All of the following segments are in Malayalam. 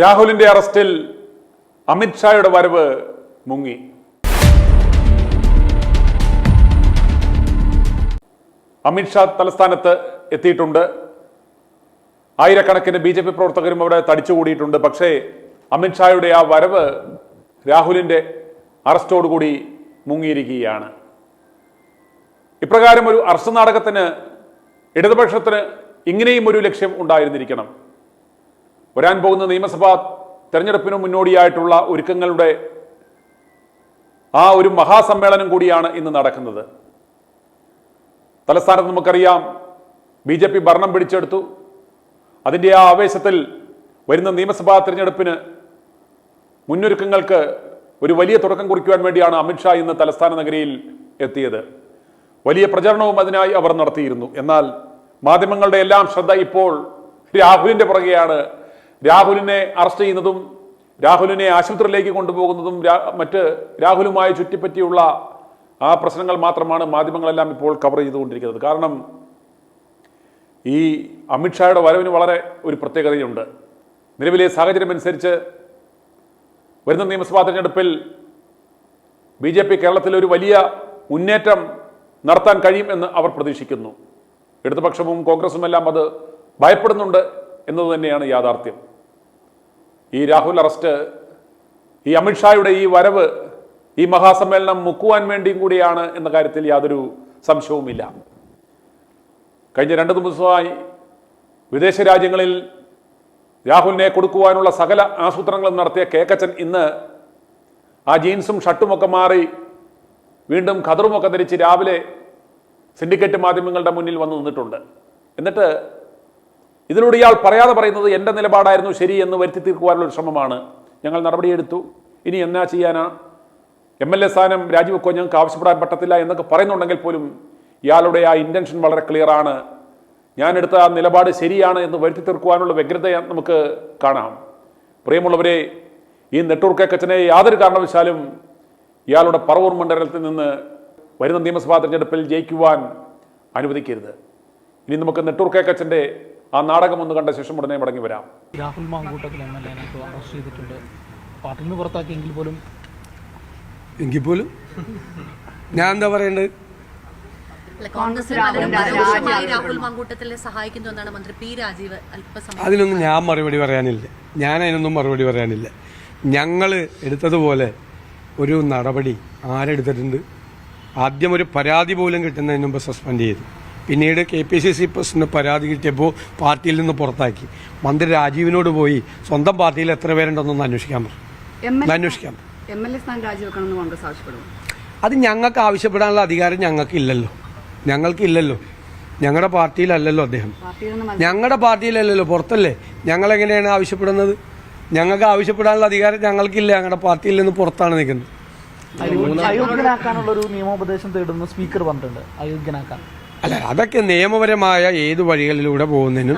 രാഹുലിന്റെ അറസ്റ്റിൽ അമിത്ഷായുടെ വരവ് മുങ്ങി. അമിത്ഷാ തലസ്ഥാനത്ത് എത്തിയിട്ടുണ്ട്. ആയിരക്കണക്കിന് BJP പ്രവർത്തകരും അവിടെ തടിച്ചുകൂടിയിട്ടുണ്ട്. പക്ഷേ അമിത്ഷായുടെ ആ വരവ് രാഹുലിന്റെ അറസ്റ്റോടുകൂടി മുങ്ങിയിരിക്കുകയാണ്. ഇപ്രകാരം ഒരു അറസ്റ്റ് നാടകത്തിന് ഇടതുപക്ഷത്തിന് ഇങ്ങനെയും ഒരു ലക്ഷ്യം ഉണ്ടായിരുന്നിരിക്കണം. വരാൻ പോകുന്ന നിയമസഭാ തെരഞ്ഞെടുപ്പിന് മുന്നോടിയായിട്ടുള്ള ഒരുക്കങ്ങളുടെ ആ ഒരു മഹാസമ്മേളനം കൂടിയാണ് ഇന്ന് നടക്കുന്നത്. തലസ്ഥാനത്ത് നമുക്കറിയാം BJP ഭരണം പിടിച്ചെടുത്തു. അതിൻ്റെ ആ ആവേശത്തിൽ വരുന്ന നിയമസഭാ തെരഞ്ഞെടുപ്പിന് മുന്നൊരുക്കങ്ങൾക്ക് ഒരു വലിയ തുടക്കം കുറിക്കുവാൻ വേണ്ടിയാണ് അമിത്ഷാ ഇന്ന് തലസ്ഥാന നഗരിയിൽ എത്തിയത്. വലിയ പ്രചരണവും അതിനായി അവർ നടത്തിയിരുന്നു. എന്നാൽ മാധ്യമങ്ങളുടെ എല്ലാം ശ്രദ്ധ ഇപ്പോൾ രാഹുലിന്റെ പുറകെയാണ്. രാഹുലിനെ അറസ്റ്റ് ചെയ്യുന്നതും രാഹുലിനെ ആശുപത്രിയിലേക്ക് കൊണ്ടുപോകുന്നതും മറ്റ് രാഹുലുമായി ചുറ്റിപ്പറ്റിയുള്ള ആ പ്രശ്നങ്ങൾ മാത്രമാണ് മാധ്യമങ്ങളെല്ലാം ഇപ്പോൾ കവർ ചെയ്തുകൊണ്ടിരിക്കുന്നത്. കാരണം ഈ അമിത്ഷായുടെ വരവിന് വളരെ ഒരു പ്രത്യേകതയുണ്ട്. നിലവിലെ സാഹചര്യം അനുസരിച്ച് വരുന്ന നിയമസഭാ തെരഞ്ഞെടുപ്പിൽ BJP കേരളത്തിൽ ഒരു വലിയ മുന്നേറ്റം നടത്താൻ കഴിയും എന്ന് അവർ പ്രതീക്ഷിക്കുന്നു. ഇടതുപക്ഷവും കോൺഗ്രസും എല്ലാം അത് ഭയപ്പെടുന്നുണ്ട് എന്നത് തന്നെയാണ് യാഥാർത്ഥ്യം. ഈ രാഹുൽ അറസ്റ്റ്, ഈ അമിത്ഷായുടെ ഈ വരവ് ഈ മഹാസമ്മേളനം മുക്കുവാൻ വേണ്ടിയും കൂടിയാണ് എന്ന കാര്യത്തിൽ യാതൊരു സംശയവുമില്ല. കഴിഞ്ഞ 2 ദിവസമായി വിദേശ രാജ്യങ്ങളിൽ രാഹുലിനെ കൊടുക്കുവാനുള്ള സകല ആസൂത്രണങ്ങളും നടത്തിയ കേക്കച്ചൻ ഇന്ന് ആ ജീൻസും ഷർട്ടുമൊക്കെ മാറി വീണ്ടും ഖദറുമൊക്കെ ധരിച്ച് രാവിലെ സിൻഡിക്കേറ്റ് മാധ്യമങ്ങളുടെ മുന്നിൽ വന്നു നിന്നിട്ടുണ്ട്. എന്നിട്ട് ഇതിലൂടെ ഇയാൾ പറയാതെ പറയുന്നത് എൻ്റെ നിലപാടായിരുന്നു ശരി എന്ന് വരുത്തി തീർക്കുവാനുള്ള ഒരു ശ്രമമാണ്. ഞങ്ങൾ നടപടിയെടുത്തു, ഇനി എന്നാ ചെയ്യാനാ, MLA സ്ഥാനം രാജിവെക്കോ, ഞങ്ങൾക്ക് ആവശ്യപ്പെടാൻ പറ്റത്തില്ല എന്നൊക്കെ പറയുന്നുണ്ടെങ്കിൽ പോലും ഇയാളുടെ ആ ഇൻറ്റൻഷൻ വളരെ ക്ലിയറാണ്. ഞാനെടുത്ത ആ നിലപാട് ശരിയാണ് എന്ന് വരുത്തി തീർക്കുവാനുള്ള വ്യഗ്രത നമുക്ക് കാണാം. പ്രിയമുള്ളവരെ, ഈ നെട്ടൂർ കേക്കച്ചനെ യാതൊരു കാരണവശാലും ഇയാളുടെ പറവൂർ മണ്ഡലത്തിൽ നിന്ന് വരുന്ന നിയമസഭാ തെരഞ്ഞെടുപ്പിൽ ജയിക്കുവാൻ അനുവദിക്കരുത്. ഇനി നമുക്ക് നെട്ടൂർ കേക്കച്ചൻ്റെ ആ നാടകം ഒന്ന് കണ്ട ശേഷം ഉടനെ മടങ്ങി വരാം. രാഹുൽ മാങ്കൂട്ടത്തിൽ MLA അറസ്റ്റ് ചെയ്തിട്ടുണ്ട്. പാർട്ടിയിൽ നിന്ന് പുറത്താക്കിയെങ്കിൽ പോലും ഞാൻ എന്താ പറയേണ്ടത്? അതിനൊന്നും ഞാൻ മറുപടി പറയാനില്ല. അതിനൊന്നും മറുപടി പറയാനില്ല. ഞങ്ങൾ എടുത്തതുപോലെ ഒരു നടപടി ആരെടുത്തിട്ടുണ്ട്? ആദ്യം ഒരു പരാതി പോലും കിട്ടുന്നതിന് മുമ്പ് സസ്പെൻഡ് ചെയ്തു. പിന്നീട് KPCC പ്രസിഡന്റ് പരാതി കിട്ടിയപ്പോൾ പാർട്ടിയിൽ നിന്ന് പുറത്താക്കി. മന്ത്രി രാജീവിനോട് പോയി സ്വന്തം പാർട്ടിയിൽ എത്ര പേരുണ്ടെന്നൊന്ന് അന്വേഷിക്കാൻ പറഞ്ഞു. MLA സ്ഥാനം രാജിവെക്കണമെന്ന് കോൺഗ്രസ് ആവശ്യപ്പെടും. അത് ഞങ്ങൾക്ക് ആവശ്യപ്പെടാനുള്ള അധികാരം ഞങ്ങൾക്കില്ലല്ലോ. ഞങ്ങളുടെ പാർട്ടിയിലല്ലല്ലോ അദ്ദേഹം. ഞങ്ങളുടെ പാർട്ടിയിലല്ലല്ലോ, പുറത്തല്ലേ. ഞങ്ങളെങ്ങനെയാണ് ആവശ്യപ്പെടുന്നത്? ഞങ്ങൾക്ക് ആവശ്യപ്പെടാനുള്ള അധികാരം ഞങ്ങൾക്കില്ല. ഞങ്ങളുടെ പാർട്ടിയിൽ നിന്ന് പുറത്താണ് നിൽക്കുന്നത്. അയോഗ്യനാക്കാനുള്ള ഒരു നിയമോപദേശം തേടുന്നു സ്പീക്കർ പറഞ്ഞിട്ടുണ്ട്. അയോഗ്യനാക്കാൻ അല്ല, അതൊക്കെ നിയമപരമായ ഏത് വഴികളിലൂടെ പോകുന്നതിനും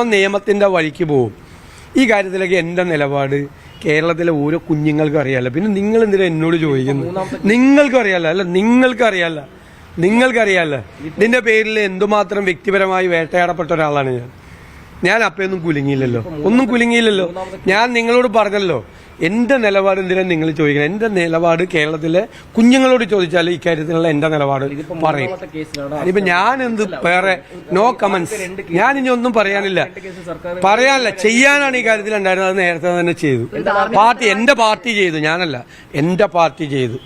നിയമത്തിന്റെ വഴിക്ക് പോകും. ഈ കാര്യത്തിലൊക്കെ എൻ്റെ നിലപാട് കേരളത്തിലെ ഓരോ കുഞ്ഞുങ്ങൾക്കും അറിയാലോ. പിന്നെ നിങ്ങൾ എന്തിനാ എന്നോട് ചോദിക്കുന്നത്? നിങ്ങൾക്കറിയാലോ. ഇതിന്റെ പേരിൽ എന്തുമാത്രം വ്യക്തിപരമായി വേട്ടയാടപ്പെട്ട ഒരാളാണ് ഞാൻ അപ്പൊന്നും കുലുങ്ങിയില്ലല്ലോ. ഞാൻ നിങ്ങളോട് പറഞ്ഞല്ലോ എന്റെ നിലപാട്. എന്തിനാ നിങ്ങൾ ചോദിക്കണം? എന്റെ നിലപാട് കേരളത്തിലെ കുഞ്ഞുങ്ങളോട് ചോദിച്ചാൽ ഇക്കാര്യത്തിലുള്ള എന്റെ നിലപാട് പറയും. ഇനിയിപ്പോ ഞാൻ എന്ത് വേറെ നോ കമന്റ്സ്. ഞാൻ ഇനി ഒന്നും പറയാനില്ല. ചെയ്യാനാണ് ഈ കാര്യത്തിൽ ഉണ്ടായിരുന്നത്. അത് നേരത്തെ തന്നെ ചെയ്തു. എന്റെ പാർട്ടി ചെയ്തു, ഞാനല്ല. എന്റെ പാർട്ടി ചെയ്തു.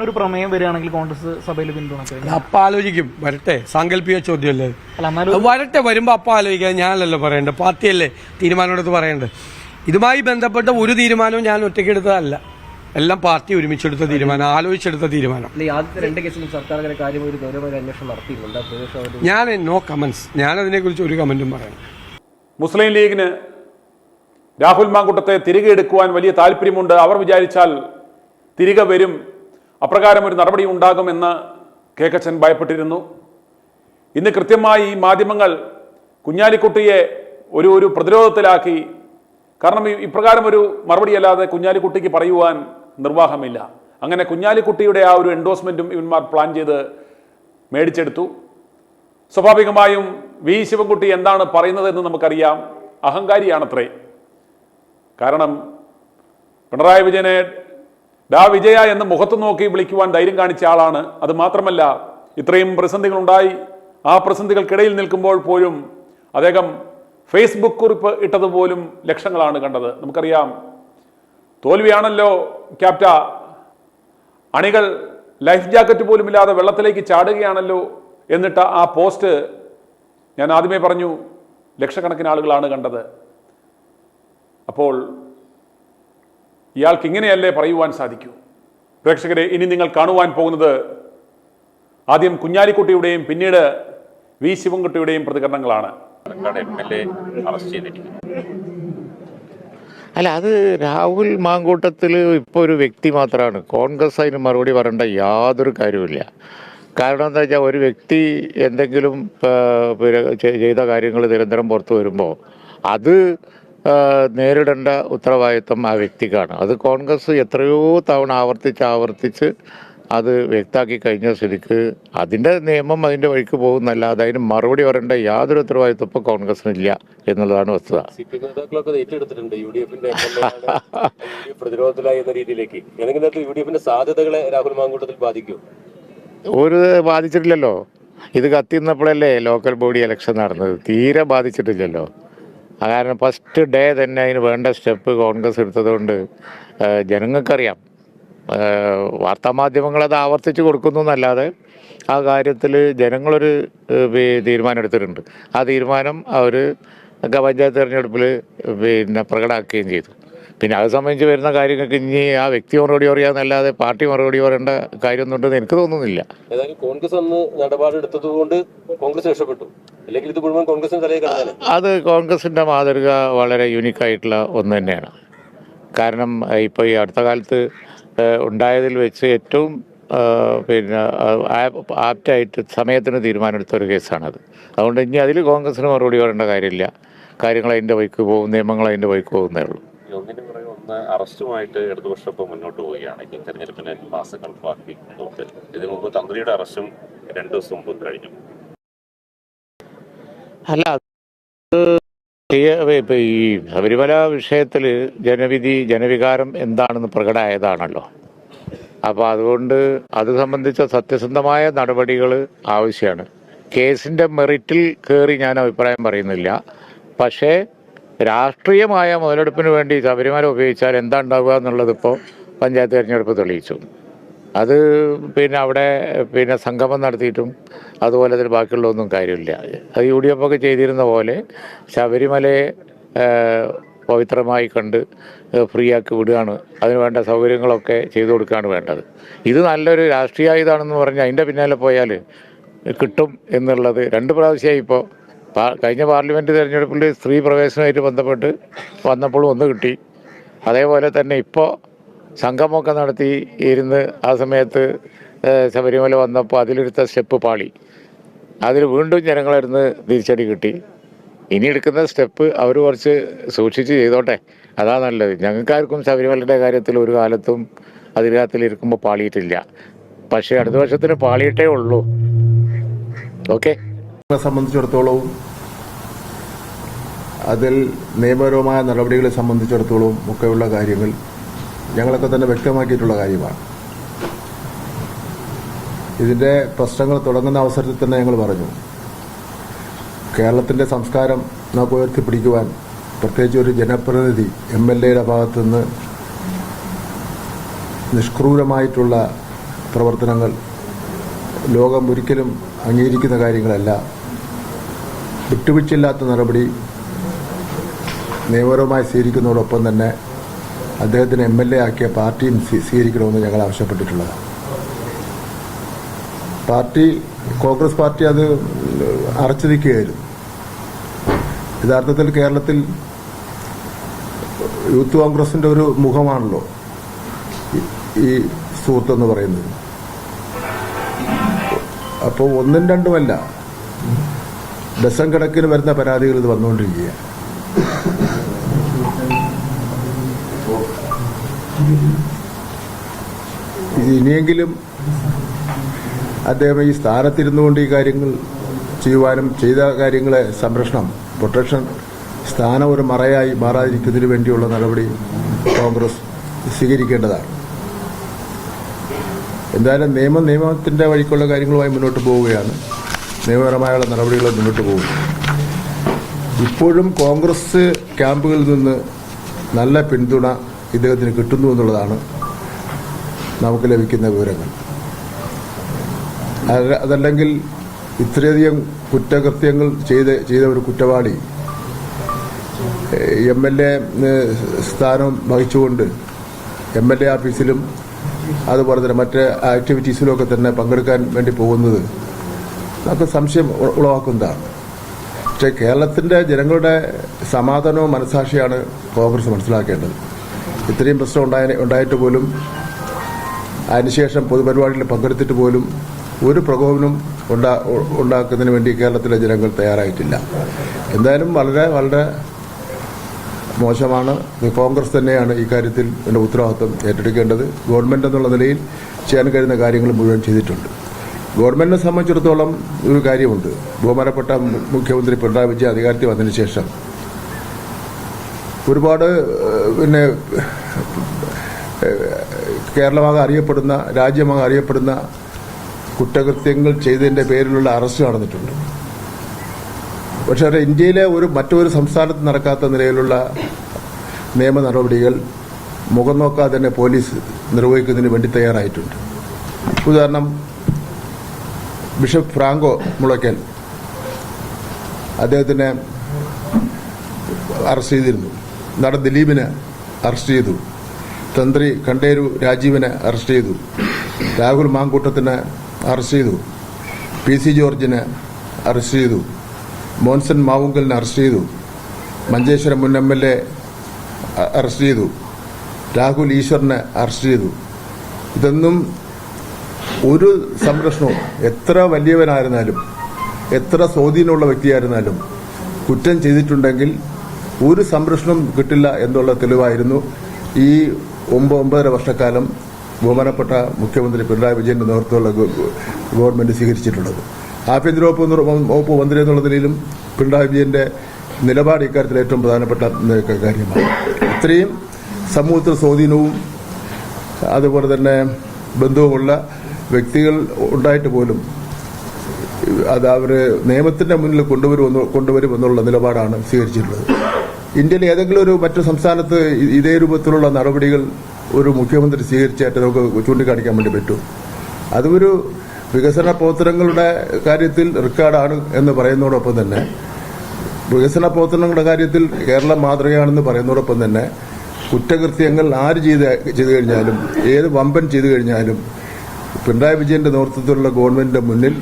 ഒരു പ്രമേയം വരികയാണെങ്കിൽ കോൺഗ്രസ് സഭയിൽ പിന്തുണയ്ക്കും. അപ്പ ആലോചിക്കും. വരട്ടെ, സാങ്കല്പിക ചോദ്യമല്ലേ. വരട്ടെ, വരുമ്പോ അപ്പ ആലോചിക്കാൻ ഞാനല്ലല്ലോ പറയണ്ടേ, പാർട്ടിയല്ലേ തീരുമാനമെടുത്ത് പറയണ്ടേ. ഇതുമായി ബന്ധപ്പെട്ട ഒരു തീരുമാനവും ഞാൻ ഒറ്റയ്ക്കെടുത്തതല്ല. എല്ലാം പാർട്ടി ഒരുമിച്ചെടുത്ത തീരുമാനം, ആലോചിച്ചെടുത്ത തീരുമാനം. ഞാൻ നോ കമന്റ്സ്. ഞാൻ അതിനെക്കുറിച്ച് ഒരു കമന്റും പറയാം. മുസ്ലിം ലീഗിന് രാഹുൽ മാങ്കൂട്ടത്തെ തിരികെ എടുക്കുവാൻ വലിയ താല്പര്യമുണ്ട്. അവർ വിചാരിച്ചാൽ തിരികെ വരും. അപ്രകാരം ഒരു നടപടി ഉണ്ടാകുമെന്ന് കേക്കച്ചൻ ഭയപ്പെട്ടിരുന്നു. ഇന്ന് കൃത്യമായി ഈ മാധ്യമങ്ങൾ കുഞ്ഞാലിക്കുട്ടിയെ ഒരു പ്രതിരോധത്തിലാക്കി. കാരണം ഇപ്രകാരം ഒരു മറുപടിയല്ലാതെ കുഞ്ഞാലിക്കുട്ടിക്ക് പറയുവാൻ നിർവാഹമില്ല. അങ്ങനെ കുഞ്ഞാലിക്കുട്ടിയുടെ ആ ഒരു എൻഡോഴ്സ്മെന്റും ഇവന്മാർ പ്ലാൻ ചെയ്ത് മേടിച്ചെടുത്തു. സ്വാഭാവികമായും വി ശിവൻകുട്ടി എന്താണ് പറയുന്നതെന്ന് നമുക്കറിയാം. അഹങ്കാരിയാണത്രേ. കാരണം പിണറായി വിജയനെ ഡാ വിജയ എന്ന് മുഖത്ത് നോക്കി വിളിക്കുവാൻ ധൈര്യം കാണിച്ച ആളാണ്. അത് മാത്രമല്ല, ഇത്രയും പ്രതിസന്ധികളുണ്ടായി, ആ പ്രതിസന്ധികൾക്കിടയിൽ നിൽക്കുമ്പോൾ പോലും അദ്ദേഹം ഫേസ്ബുക്ക് കുറിപ്പ് ഇട്ടതുപോലും ലക്ഷങ്ങളാണ് കണ്ടത്. നമുക്കറിയാം, തോൽവിയാണല്ലോ ക്യാപ്റ്റ, അണികൾ ലൈഫ് ജാക്കറ്റ് പോലും ഇല്ലാതെ വെള്ളത്തിലേക്ക് ചാടുകയാണല്ലോ എന്നിട്ട ആ പോസ്റ്റ് ഞാൻ ആദ്യമേ പറഞ്ഞു, ലക്ഷക്കണക്കിന് ആളുകളാണ് കണ്ടത്. അപ്പോൾ ഇയാൾക്ക് ഇങ്ങനെയല്ലേ പറയുവാൻ സാധിക്കൂ? പ്രേക്ഷകരെ, ഇനി നിങ്ങൾ കാണുവാൻ പോകുന്നത് ആദ്യം കുഞ്ഞാലിക്കുട്ടിയുടെയും പിന്നീട് വി ശിവൻകുട്ടിയുടെയും പ്രതികരണങ്ങളാണ്. അല്ല, അത് രാഹുൽ മാങ്കൂട്ടത്തിൽ ഇപ്പോൾ ഒരു വ്യക്തി മാത്രമാണ്. കോൺഗ്രസ് അതിന് മറുപടി പറയേണ്ട യാതൊരു കാര്യമില്ല. കാരണം എന്താ വെച്ചാൽ, ഒരു വ്യക്തി എന്തെങ്കിലും ചെയ്ത കാര്യങ്ങൾ നിരന്തരം പുറത്തു വരുമ്പോൾ അത് നേരിടേണ്ട ഉത്തരവാദിത്വം ആ വ്യക്തിക്കാണ്. അത് കോൺഗ്രസ് എത്രയോ തവണ ആവർത്തിച്ച് അത് വ്യക്തമാക്കി കഴിഞ്ഞ സ്ഥിതിക്ക് അതിൻ്റെ നിയമം അതിൻ്റെ വഴിക്ക് പോകുന്നല്ലാതെ അതിന് മറുപടി പറയേണ്ട യാതൊരു ഉത്തരവാദിത്വം ഇപ്പോൾ കോൺഗ്രസിനില്ല എന്നുള്ളതാണ് വസ്തുത. പ്രതിരോധത്തിലായി എന്ന രീതിയിലേക്ക് യുഡിഎഫിന്റെ സാധ്യതകളെ രാഹുൽ മാങ്കൂട്ടത്തിൽ ബാധിക്കും? ഒരു ബാധിച്ചിട്ടില്ലല്ലോ. ഇത് കത്തിന്നപ്പോഴല്ലേ ലോക്കൽ ബോഡി ഇലക്ഷൻ നടന്നത്. തീരെ ബാധിച്ചിട്ടില്ലല്ലോ. കാരണം ഫസ്റ്റ് ഡേ തന്നെ അതിന് വേണ്ട സ്റ്റെപ്പ് കോൺഗ്രസ് എടുത്തതുകൊണ്ട് ജനങ്ങൾക്കറിയാം. വാർത്താമാധ്യമങ്ങളത് ആവർത്തിച്ച് കൊടുക്കുന്നു എന്നല്ലാതെ ആ കാര്യത്തിൽ ജനങ്ങളൊരു തീരുമാനം എടുത്തിട്ടുണ്ട്. ആ തീരുമാനം അവർ പഞ്ചായത്ത് തെരഞ്ഞെടുപ്പിൽ പ്രകടമാക്കുകയും ചെയ്തു. പിന്നെ അത് സംബന്ധിച്ച് വരുന്ന കാര്യങ്ങൾക്ക് ഇനി ആ വ്യക്തി മറുപടി പറയാന്നല്ലാതെ പാർട്ടി മറുപടി പറയേണ്ട കാര്യമൊന്നുണ്ടെന്ന് എനിക്ക് തോന്നുന്നില്ല. ഏതായാലും കോൺഗ്രസ് അന്ന് നിലപാടെടുത്തതുകൊണ്ട് കോൺഗ്രസ് രക്ഷപ്പെട്ടു. അല്ലെങ്കിൽ ഇത് മുഴുവൻ കോൺഗ്രസിന് തലയിൽ കിടന്നാണ്. അത് കോൺഗ്രസിൻ്റെ മാതൃക വളരെ യൂണിക്കായിട്ടുള്ള ഒന്ന് തന്നെയാണ്. കാരണം ഇപ്പോൾ ഈ അടുത്ത കാലത്ത് ഉണ്ടായതിൽ വെച്ച് ഏറ്റവും ആപ്റ്റായിട്ട് സമയത്തിന് തീരുമാനമെടുത്ത ഒരു കേസാണത്. അതുകൊണ്ട് ഇനി അതിൽ കോൺഗ്രസിന് മറുപടി പറയേണ്ട കാര്യമില്ല. കാര്യങ്ങൾ അതിൻ്റെ വഴിക്ക് പോകും, നിയമങ്ങൾ അതിൻ്റെ വഴിക്ക് പോകുന്നേ ഉള്ളൂ. ഒന്നിനു പുറകെ ഒന്ന് അറസ്റ്റുമായിട്ട് ഇടതുപക്ഷം ഇപ്പോൾ മുന്നോട്ട് പോവുകയാണ്. ഈ തെരഞ്ഞെടുപ്പിന് മാസങ്ങൾ ബാക്കി. ഇതിനു മുമ്പ് തന്ത്രിയുടെ അറസ്റ്റും 2 ദിവസം മുമ്പ് കഴിഞ്ഞു. അല്ല, ഇപ്പൊ ഈ ശബരിമല വിഷയത്തിൽ ജനവികാരം എന്താണെന്ന് പ്രകടമായതാണല്ലോ. അപ്പോൾ അതുകൊണ്ട് അത് സംബന്ധിച്ച സത്യസന്ധമായ നടപടികൾ ആവശ്യമാണ്. കേസിൻ്റെ മെറിറ്റിൽ കയറി ഞാൻ അഭിപ്രായം പറയുന്നില്ല. പക്ഷേ രാഷ്ട്രീയമായ മുതലെടുപ്പിന് വേണ്ടി ശബരിമല ഉപയോഗിച്ചാൽ എന്താ ഉണ്ടാവുക എന്നുള്ളത് ഇപ്പോൾ പഞ്ചായത്ത് തിരഞ്ഞെടുപ്പ് തെളിയിച്ചു. അത് അവിടെ സംഗമം നടത്തിയിട്ടും അതുപോലെ തന്നെ ബാക്കിയുള്ളതൊന്നും കാര്യമില്ല. അത് UDF ഒക്കെ ചെയ്തിരുന്ന പോലെ ശബരിമലയെ പവിത്രമായി കണ്ട് ഫ്രീ ആക്കി വിടുകയാണ്. അതിന് വേണ്ട സൗകര്യങ്ങളൊക്കെ ചെയ്തു കൊടുക്കുകയാണ് വേണ്ടത്. ഇത് നല്ലൊരു രാഷ്ട്രീയ ഇതാണെന്ന് പറഞ്ഞാൽ അതിൻ്റെ പിന്നാലെ പോയാൽ കിട്ടും എന്നുള്ളത് 2 പ്രാവശ്യമായി. ഇപ്പോൾ കഴിഞ്ഞ പാർലമെൻറ്റ് തിരഞ്ഞെടുപ്പിൽ സ്ത്രീ പ്രവേശനവുമായിട്ട് ബന്ധപ്പെട്ട് വന്നപ്പോഴും ഒന്ന് കിട്ടി. അതേപോലെ തന്നെ ഇപ്പോൾ സംഗമമൊക്കെ നടത്തി ഇരുന്ന് ആ സമയത്ത് ശബരിമല വന്നപ്പോൾ അതിലെടുത്ത സ്റ്റെപ്പ് പാളി. അതിൽ വീണ്ടും ജനങ്ങളെടുന്ന് തിരിച്ചടി കിട്ടി. ഇനി എടുക്കുന്ന സ്റ്റെപ്പ് അവർ കുറച്ച് സൂക്ഷിച്ച് ചെയ്തോട്ടെ, അതാ നല്ലത്. ഞങ്ങൾക്കാർക്കും ശബരിമലയുടെ കാര്യത്തിൽ ഒരു കാലത്തും അതിനകത്തിലിരിക്കുമ്പോൾ പാളിയിട്ടില്ല. പക്ഷേ അടുത്ത വർഷത്തിന് പാളിയിട്ടേ ഉള്ളൂ. ഓക്കെ, സംബന്ധിച്ചിടത്തോളവും അതിൽ നിയമപരമായ നടപടികളെ സംബന്ധിച്ചിടത്തോളവും ഒക്കെയുള്ള കാര്യങ്ങൾ ഞങ്ങളൊക്കെ തന്നെ വ്യക്തമാക്കിയിട്ടുള്ള കാര്യമാണ്. ഇതിൻ്റെ പ്രശ്നങ്ങൾ തുടങ്ങുന്ന അവസരത്തിൽ തന്നെ ഞങ്ങൾ പറഞ്ഞു, കേരളത്തിൻ്റെ സംസ്കാരം നമുക്ക് ഉയർത്തിപ്പിടിക്കുവാൻ പ്രത്യേകിച്ച് ഒരു ജനപ്രതിനിധി MLAയുടെ ഭാഗത്തുനിന്ന് നിഷ്ക്രൂരമായിട്ടുള്ള പ്രവർത്തനങ്ങൾ ലോകം ഒരിക്കലും അംഗീകരിക്കുന്ന കാര്യങ്ങളല്ല. വിട്ടുവീഴ്ചയില്ലാത്ത നടപടി നിയമപരമായി സ്വീകരിക്കുന്നതോടൊപ്പം തന്നെ അദ്ദേഹത്തിന് MLA ആക്കിയ പാർട്ടിയും സ്വീകരിക്കണമെന്ന് ഞങ്ങൾ ആവശ്യപ്പെട്ടിട്ടുള്ളതാണ്. കോൺഗ്രസ് പാർട്ടി അത് അറച്ചു നിൽക്കുകയായിരുന്നു. യഥാർത്ഥത്തിൽ കേരളത്തിൽ യൂത്ത് കോൺഗ്രസിന്റെ ഒരു മുഖമാണല്ലോ ഈ സുഹൃത്തെന്ന് പറയുന്നത്. അപ്പോൾ 1ഉം 2ഉമല്ല, ഡസൻ കണക്കിന് വരുന്ന പരാതികൾ ഇത് വന്നുകൊണ്ടിരിക്കുക. ഇനിയെങ്കിലും അദ്ദേഹം ഈ സ്ഥാനത്തിരുന്നു കൊണ്ട് ഈ കാര്യങ്ങൾ ചെയ്യുവാനും ചെയ്ത കാര്യങ്ങളെ പ്രൊട്ടക്ഷൻ സ്ഥാനം ഒരു മറയായി മാറാതിരിക്കുന്നതിന് വേണ്ടിയുള്ള നടപടി കോൺഗ്രസ് സ്വീകരിക്കേണ്ടതാണ്. എന്തായാലും നിയമത്തിന്റെ വഴിക്കുള്ള കാര്യങ്ങളുമായി മുന്നോട്ട് പോവുകയാണ്. നിയമപരമായുള്ള നടപടികൾ മുന്നോട്ട് പോകുന്നു. ഇപ്പോഴും കോൺഗ്രസ് ക്യാമ്പുകളിൽ നിന്ന് നല്ല പിന്തുണ ഇദ്ദേഹത്തിന് കിട്ടുന്നു എന്നുള്ളതാണ് നമുക്ക് ലഭിക്കുന്ന വിവരങ്ങൾ. അതല്ലെങ്കിൽ ഇത്രയധികം കുറ്റകൃത്യങ്ങൾ ചെയ്ത ഒരു കുറ്റവാളി MLA സ്ഥാനം വഹിച്ചുകൊണ്ട് MLA ഓഫീസിലും അതുപോലെ തന്നെ മറ്റ് ആക്ടിവിറ്റീസിലുമൊക്കെ തന്നെ പങ്കെടുക്കാൻ വേണ്ടി പോകുന്നത് നമുക്ക് സംശയം ഉളവാക്കുന്നതാണ്. പക്ഷേ കേരളത്തിന്റെ ജനങ്ങളുടെ സമാധാനവും മനസാക്ഷിയാണ് കോൺഗ്രസ് മനസ്സിലാക്കേണ്ടത്. ഇത്രയും പ്രശ്നം ഉണ്ടായിട്ട് പോലും അതിനുശേഷം പൊതുപരിപാടിയിൽ പങ്കെടുത്തിട്ട് പോലും ഒരു പ്രകോപനം ഉണ്ടാക്കുന്നതിന് വേണ്ടി കേരളത്തിലെ ജനങ്ങൾ തയ്യാറായിട്ടില്ല. എന്തായാലും വളരെ വളരെ മോശമാണ്. കോൺഗ്രസ് തന്നെയാണ് ഇക്കാര്യത്തിൽ ഇതിന്റെ ഉത്തരവാദിത്വം ഏറ്റെടുക്കേണ്ടത്. ഗവൺമെന്റ് എന്നുള്ള നിലയിൽ ചെയ്യാൻ കഴിയുന്ന കാര്യങ്ങൾ മുഴുവൻ ചെയ്തിട്ടുണ്ട്. ഗവൺമെന്റിനെ സംബന്ധിച്ചിടത്തോളം ഒരു കാര്യമുണ്ട്. ബഹുമാനപ്പെട്ട മുഖ്യമന്ത്രി പിണറായി വിജയൻ അധികാരത്തിൽ വന്നതിന് ശേഷം ഒരുപാട് കേരളമാകെ അറിയപ്പെടുന്ന, രാജ്യമാകെ അറിയപ്പെടുന്ന കുറ്റകൃത്യങ്ങൾ ചെയ്തതിന്റെ പേരിലുള്ള അറസ്റ്റ് നടന്നിട്ടുണ്ട്. പക്ഷേ ഇന്ത്യയിലെ മറ്റൊരു സംസ്ഥാനത്ത് നടക്കാത്ത നിലയിലുള്ള നിയമ നടപടികൾ മുഖം നോക്കാതെ തന്നെ പോലീസ് നിർവഹിക്കുന്നതിന് വേണ്ടി തയ്യാറായിട്ടുണ്ട്. ഉദാഹരണം, ബിഷപ്പ് ഫ്രാങ്കോ മുളയ്ക്കൽ, അദ്ദേഹത്തിനെ അറസ്റ്റ് ചെയ്തിരുന്നു. നടൻ ദിലീപിനെ അറസ്റ്റ് ചെയ്തു. തന്ത്രി കണ്ടേരു രാജീവിനെ അറസ്റ്റ് ചെയ്തു. രാഹുൽ മാങ്കൂട്ടത്തിനെ അറസ്റ്റ് ചെയ്തു. PC ജോർജിനെ അറസ്റ്റ് ചെയ്തു. മോൻസൺ മാവുങ്കലിനെ അറസ്റ്റ് ചെയ്തു. മഞ്ചേശ്വരം മുൻ MLA അറസ്റ്റ് ചെയ്തു. രാഹുൽ ഈശ്വറിനെ അറസ്റ്റ് ചെയ്തു. ഇതൊന്നും ഒരു സംരക്ഷണവും, എത്ര വലിയവനായിരുന്നാലും എത്ര സ്വാധീനമുള്ള വ്യക്തിയായിരുന്നാലും കുറ്റം ചെയ്തിട്ടുണ്ടെങ്കിൽ ഒരു സംരക്ഷണം കിട്ടില്ല എന്നുള്ള തെളിവായിരുന്നു ഈ 9.5 വർഷക്കാലം ബഹുമാനപ്പെട്ട മുഖ്യമന്ത്രി പിണറായി വിജയന്റെ നേതൃത്വമുള്ള ഗവൺമെന്റ് സ്വീകരിച്ചിട്ടുള്ളത്. ആഭ്യന്തര വകുപ്പ് മന്ത്രി എന്നുള്ള നിലയിലും പിണറായി വിജയന്റെ നിലപാട് ഇക്കാര്യത്തിൽ ഏറ്റവും പ്രധാനപ്പെട്ട കാര്യമാണ്. ഇത്രയും സമൂഹത്തിൽ സ്വാധീനവും അതുപോലെ തന്നെ ബന്ധവുമുള്ള വ്യക്തികൾ ഉണ്ടായിട്ട് പോലും അത് അവർ നിയമത്തിന്റെ മുന്നിൽ കൊണ്ടുവരുമെന്നുള്ള നിലപാടാണ് സ്വീകരിച്ചിട്ടുള്ളത്. ഇന്ത്യയിലെ ഏതെങ്കിലും ഒരു മറ്റു സംസ്ഥാനത്ത് ഇതേ രൂപത്തിലുള്ള നടപടികൾ ഒരു മുഖ്യമന്ത്രി സ്വീകരിച്ചായിട്ട് നമുക്ക് ചൂണ്ടിക്കാണിക്കാൻ വേണ്ടി പറ്റും. അതൊരു വികസന പ്രവർത്തനങ്ങളുടെ കാര്യത്തിൽ റെക്കോർഡാണ് എന്ന് പറയുന്നതോടൊപ്പം തന്നെ, വികസന പ്രവർത്തനങ്ങളുടെ കാര്യത്തിൽ കേരളം മാതൃകയാണെന്ന് പറയുന്നതോടൊപ്പം തന്നെ, കുറ്റകൃത്യങ്ങൾ ആര് ചെയ്തു കഴിഞ്ഞാലും, ഏത് വമ്പൻ ചെയ്തു കഴിഞ്ഞാലും പിണറായി വിജയന്റെ നേതൃത്വത്തിലുള്ള ഗവൺമെന്റിന്റെ മുന്നിൽ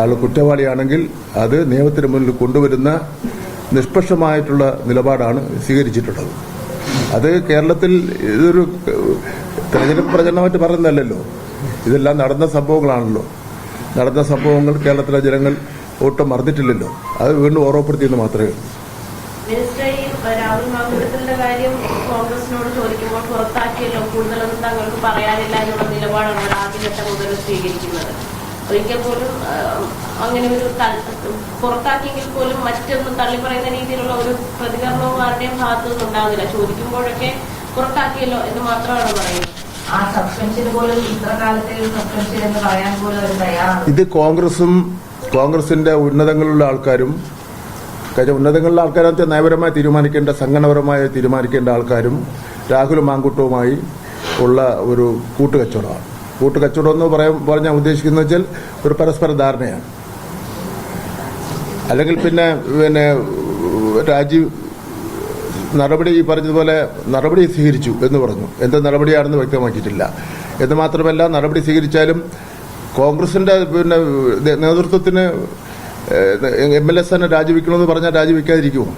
ആൾ കുറ്റവാളിയാണെങ്കിൽ അത് നിയമത്തിന് മുന്നിൽ കൊണ്ടുവരുന്ന നിഷ്പക്ഷമായിട്ടുള്ള നിലപാടാണ് സ്വീകരിച്ചിട്ടുള്ളത്. അത് കേരളത്തിൽ ഇതൊരു തെരഞ്ഞെടുപ്പ് പ്രചരണമായിട്ട് പറയുന്നതല്ലല്ലോ. ഇതെല്ലാം നടന്ന സംഭവങ്ങളാണല്ലോ. നടന്ന സംഭവങ്ങൾ കേരളത്തിലെ ജനങ്ങൾ ഒട്ടും മറന്നിട്ടില്ലല്ലോ. അത് വീണ്ടും ഓർമ്മപ്പെടുത്തിയെന്ന് മാത്രമേ ഉള്ളൂ. രാഹുൽ മാങ്കൂട്ടത്തിന്റെ കാര്യം കോൺഗ്രസിനോട് ചോദിക്കുമ്പോൾ പുറത്താക്കിയല്ലോ, കൂടുതലൊന്നും തങ്ങൾക്ക് പറയാനില്ല എന്നുള്ള നിലപാടാണ് ആദ്യഘട്ടം മുതൽ സ്വീകരിക്കുന്നത്. ഒരിക്കൽ പോലും അങ്ങനെ ഒരു പുറത്താക്കിയെങ്കിൽ പോലും മറ്റൊന്നും തള്ളി പറയുന്ന രീതിയിലുള്ള ഒരു പ്രതികരണവും ആരുടെയും ഭാഗത്തുനിന്നും ഉണ്ടാകുന്നില്ല. ചോദിക്കുമ്പോഴൊക്കെ പുറത്താക്കിയല്ലോ എന്ന് മാത്രമാണ് പറയുന്നത്. ആ സസ്പെൻഷൻ പോലും ഇത്ര കാലത്തെ ഒരു സസ്പെൻഷൻ എന്ന് പറയാൻ പോലും അവർ തയ്യാറാണ്. ഇത് കോൺഗ്രസിന്റെ ഉന്നതങ്ങളിലുള്ള ആൾക്കാരും, ഉന്നതങ്ങളിലുള്ള ആൾക്കാരത്തെ നയപരമായി തീരുമാനിക്കേണ്ട, സംഘടനാപരമായി തീരുമാനിക്കേണ്ട ആൾക്കാരും രാഹുൽ മാങ്കൂട്ടവുമായി ഉള്ള ഒരു കൂട്ടുകച്ചവടമാണ്. കൂട്ടുകച്ചവടം എന്ന് പറഞ്ഞാൽ ഉദ്ദേശിക്കുന്നത് വെച്ചാൽ ഒരു പരസ്പര ധാരണയാണ്. അല്ലെങ്കിൽ പിന്നെ രാജീവ് നടപടി ഈ പറഞ്ഞതുപോലെ നടപടി സ്വീകരിച്ചു എന്ന് പറഞ്ഞു. എന്ത് നടപടിയാണെന്ന് വ്യക്തമാക്കിയിട്ടില്ല. എന്ന് മാത്രമല്ല, നടപടി സ്വീകരിച്ചാലും കോൺഗ്രസിന്റെ നേതൃത്വത്തിന് MLA സ്ഥാനം രാജിവെക്കണമെന്ന് പറഞ്ഞാൽ രാജിവെക്കാതിരിക്കുമോ?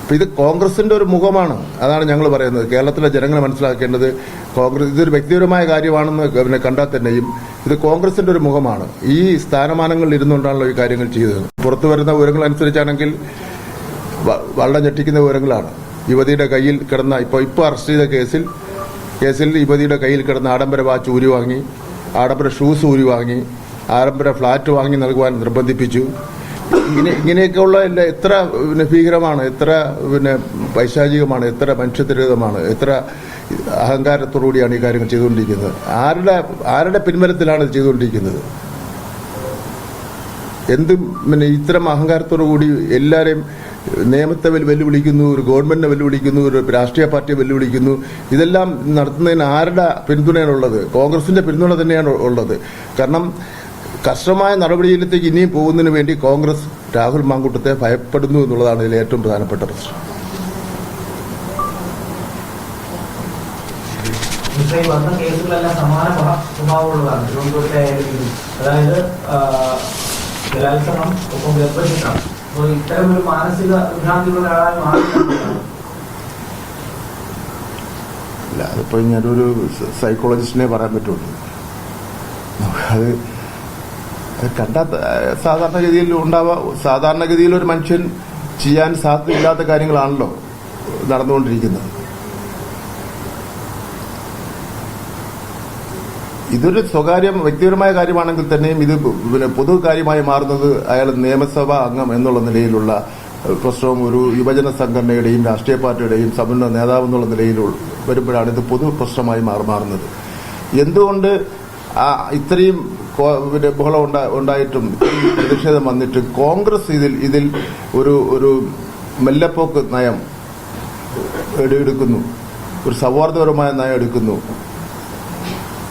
അപ്പൊ ഇത് കോൺഗ്രസിന്റെ ഒരു മുഖമാണ്. അതാണ് ഞങ്ങൾ പറയുന്നത്. കേരളത്തിലെ ജനങ്ങൾ മനസ്സിലാക്കേണ്ടത് കോൺഗ്രസ് ഇതൊരു വ്യക്തിപരമായ കാര്യമാണെന്ന് കണ്ടാൽ തന്നെയും ഇത് കോൺഗ്രസിന്റെ ഒരു മുഖമാണ്. ഈ സ്ഥാനമാനങ്ങളിൽ ഇരുന്നുകൊണ്ടാണല്ലോ ഈ കാര്യങ്ങൾ ചെയ്തത്. പുറത്തു വരുന്ന വിവരങ്ങൾ അനുസരിച്ചാണെങ്കിൽ വളരെ ഞെട്ടിക്കുന്ന വിവരങ്ങളാണ്. യുവതിയുടെ കയ്യിൽ കിടന്ന ഇപ്പോൾ അറസ്റ്റ് ചെയ്ത കേസിൽ യുവതിയുടെ കയ്യിൽ കിടന്ന ആഡംബര വാച്ച് ഊരി വാങ്ങി, ആഡംബര ഷൂസ് ഊരി വാങ്ങി, ആഡംബര ഫ്ളാറ്റ് വാങ്ങി നൽകുവാൻ നിർബന്ധിപ്പിച്ചു. ഇങ്ങനെയൊക്കെയുള്ള എത്ര ഭീകരമാണ്, എത്ര പൈശാചികമാണ്, എത്ര മനുഷ്യത്വരഹിതമാണ്, എത്ര അഹങ്കാരത്തോടുകൂടിയാണ് ഈ കാര്യങ്ങൾ ചെയ്തുകൊണ്ടിരിക്കുന്നത്. ആരുടെ പിൻബലത്തിലാണ് ഇത് ചെയ്തുകൊണ്ടിരിക്കുന്നത്? ഇത്തരം അഹങ്കാരത്തോടു കൂടി എല്ലാവരെയും നിയമത്തെ വെല്ലുവിളിക്കുന്നു, ഒരു ഗവൺമെന്റിനെ വെല്ലുവിളിക്കുന്നു, ഒരു രാഷ്ട്രീയ പാർട്ടിയെ വെല്ലുവിളിക്കുന്നു. ഇതെല്ലാം നടത്തുന്നതിന് ആരുടെ പിന്തുണയാണുള്ളത്? കോൺഗ്രസിന്റെ പിന്തുണ തന്നെയാണ് ഉള്ളത്. കാരണം കർശനമായ നടപടിയിലേക്ക് ഇനിയും പോകുന്നതിന് വേണ്ടി കോൺഗ്രസ് രാഹുൽ മാങ്കൂട്ടത്തെ ഭയപ്പെടുന്നു എന്നുള്ളതാണ് ഇതിലെ ഏറ്റവും പ്രധാനപ്പെട്ട പ്രശ്നം. വന്ന കേസുകളെല്ലാം സമാന സ്വഭാവമുള്ളതാണ്. തിരുവനന്തപുരത്തെ ആയാലും അതായത് ബലാത്സംഗം, ഒപ്പം ഗർഭചിത്രം. അപ്പോൾ ഇത്തരം ഒരു മാനസിക വിഭ്രാന്തിയുള്ള ഒരാളായി മാറുകയാണ്. അല്ല, അതിപ്പോ ഞാനൊരു സൈക്കോളജിസ്റ്റിനെ പറയാൻ പറ്റുള്ളൂ. അത് സാധാരണഗതിയിൽ ഒരു മനുഷ്യൻ ചെയ്യാൻ സാധ്യതയില്ലാത്ത കാര്യങ്ങളാണല്ലോ നടന്നുകൊണ്ടിരിക്കുന്നത്. ഇതൊരു വ്യക്തിപരമായ കാര്യമാണെങ്കിൽ തന്നെയും ഇത് പൊതു കാര്യമായി മാറുന്നത് അയാൾ നിയമസഭാ അംഗം എന്നുള്ള നിലയിലുള്ള പ്രശ്നവും ഒരു യുവജന സംഘടനയുടെയും രാഷ്ട്രീയ പാർട്ടിയുടെയും സമന്വയ നേതാവ് എന്നുള്ള നിലയിൽ വരുമ്പോഴാണ് ഇത് പൊതു പ്രശ്നമായി മാറുന്നത്. എന്തുകൊണ്ട് ഇത്രയും ബഹളം ഉണ്ടായിട്ടും പ്രതിഷേധം വന്നിട്ട് കോൺഗ്രസ് ഇതിൽ ഒരു മെല്ലപ്പോക്ക് നയം എടുക്കുന്നു, ഒരു സൗഹാർദ്ദപരമായ നയം എടുക്കുന്നു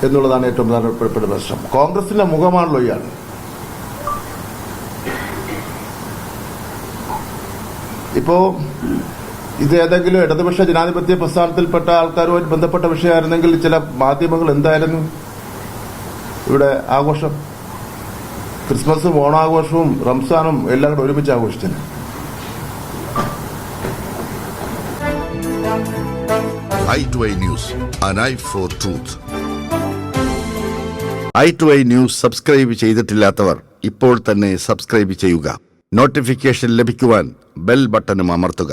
എന്നുള്ളതാണ് ഏറ്റവും പ്രധാനപ്പെട്ട പ്രശ്നം. കോൺഗ്രസിന്റെ മുഖമാണല്ലോ ഇയാൾ. ഇപ്പോ ഇത് ഏതെങ്കിലും ഇടതുപക്ഷ ജനാധിപത്യ പ്രസ്ഥാനത്തിൽപ്പെട്ട ആൾക്കാരുമായി ബന്ധപ്പെട്ട വിഷയമായിരുന്നെങ്കിൽ ചില മാധ്യമങ്ങൾ എന്തായിരുന്നു ഇവിടെ ആഘോഷം? ക്രിസ്മസും ഓണാഘോഷവും റംസാനും എല്ലാം കൂടെ ഒരുമിച്ച് ആഘോഷിച്ചത്. i2i News, an eye for truth. i2i News subscribe ചെയ്തിട്ടില്ലാത്തവർ ഇപ്പോൾ തന്നെ സബ്സ്ക്രൈബ് ചെയ്യുക. നോട്ടിഫിക്കേഷൻ ലഭിക്കുവാൻ ബെൽ ബട്ടണും അമർത്തുക.